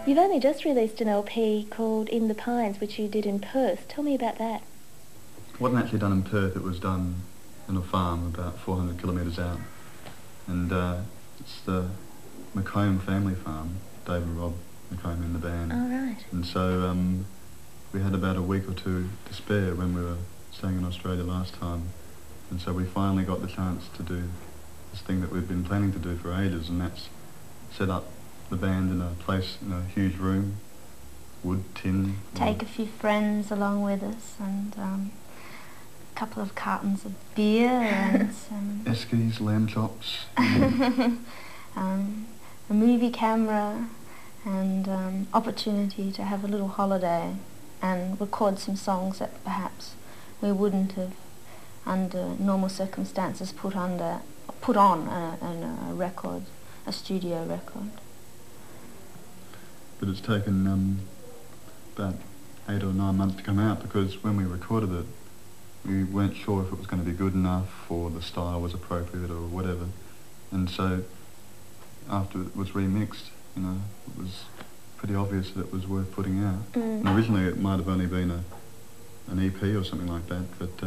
You've only just released an LP called In the Pines, which you did in Perth. Tell me about that. It wasn't actually done in Perth, it was done in a farm about 400 kilometres out. And it's the McComb family farm, Dave and Rob McComb in the band. Oh, right. And so we had about a week or two to spare when we were staying in Australia last time. And so we finally got the chance to do this thing that we've been planning to do for ages, and that's set up the band in a place, in a huge room, wood, tin. Take a few friends along with us, and a couple of cartons of beer and some... Eskies, lamb chops. A movie camera, and opportunity to have a little holiday and record some songs that perhaps we wouldn't have, under normal circumstances, put on a record, a studio record. But it's taken about 8 or 9 months to come out, because when we recorded it, we weren't sure if it was going to be good enough or the style was appropriate or whatever. And so after it was remixed, you know, it was pretty obvious that it was worth putting out. And originally it might have only been an EP or something like that, but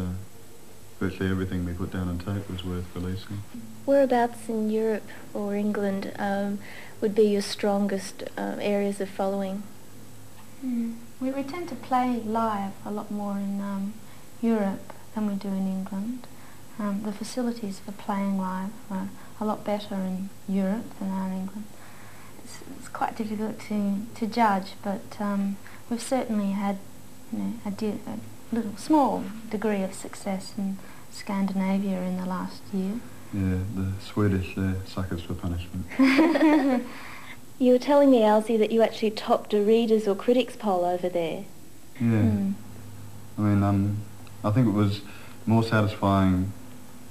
virtually everything we put down on tape was worth releasing. Whereabouts in Europe or England would be your strongest areas of following? We tend to play live a lot more in Europe than we do in England. The facilities for playing live are a lot better in Europe than are in England. It's quite difficult to judge, but we've certainly had, you know, a little small degree of success in Scandinavia in the last year. Yeah, the Swedish, they're suckers for punishment. You were telling me, Alsy, that you actually topped a readers' or critics' poll over there. Yeah. I mean, I think it was more satisfying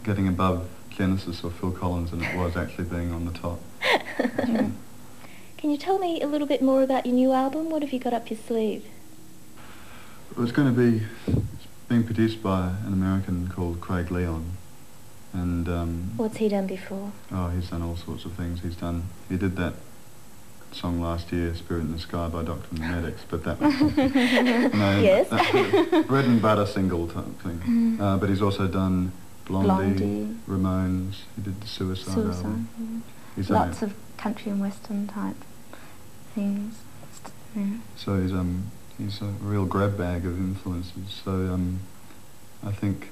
getting above Genesis or Phil Collins than it was actually being on the top. Can you tell me a little bit more about your new album? What have you got up your sleeve? It was going to be, it's being produced by an American called Craig Leon. And what's he done before? Oh, he's done all sorts of things. He did that song last year, Spirit in the Sky by Dr. and the Medics, but that was Yes. That's bread and butter single type thing. But he's also done Blondie, Ramones. He did the Suicide album. He's lots of country and western type things. Yeah. So he's a real grab bag of influences. So I think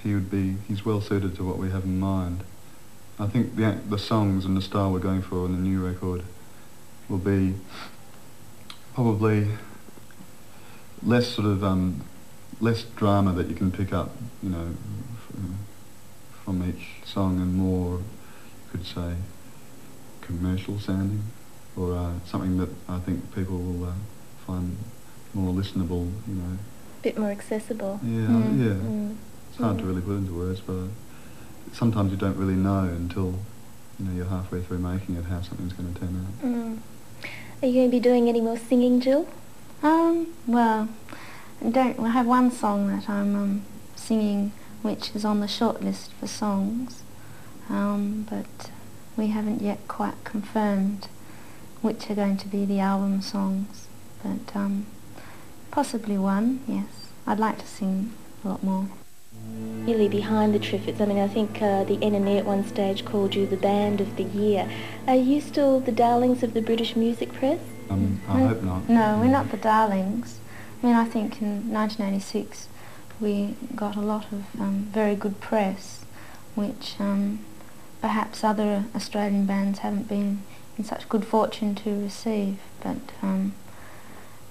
he's well suited to what we have in mind. I think the songs and the style we're going for in the new record will be probably less sort of less drama that you can pick up, you know, from each song, and more, you could say, commercial sounding, or something that I think people will find more listenable, you know. A bit more accessible. Yeah, It's hard to really put into words, but sometimes you don't really know until, you know, you're halfway through making it how something's going to turn out. Are you going to be doing any more singing, Jill? Well, I have one song that I'm singing, which is on the short list for songs, but we haven't yet quite confirmed which are going to be the album songs, but possibly one, yes. I'd like to sing a lot more. Really behind the Triffids. I mean, I think the NME at one stage called you the Band of the Year. Are you still the darlings of the British music press? I hope not. No, we're not the darlings. I mean, I think in 1986 we got a lot of very good press, which perhaps other Australian bands haven't been in such good fortune to receive, but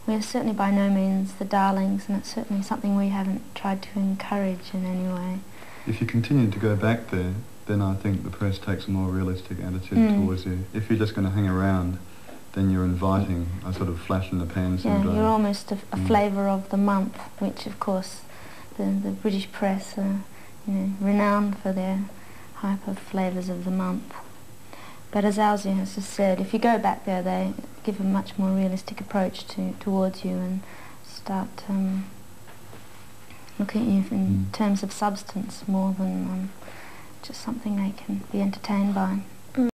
we're certainly by no means the darlings, and it's certainly something we haven't tried to encourage in any way. If you continue to go back there, then I think the press takes a more realistic attitude towards you. If you're just going to hang around, then you're inviting a sort of flash-in-the-pan syndrome. Yeah, you're almost a flavour of the month, which of course the British press are, you know, renowned for their hyper flavours of the month. But as Alsy has just said, if you go back there, they give a much more realistic approach towards you and start looking at you in terms of substance more than just something they can be entertained by.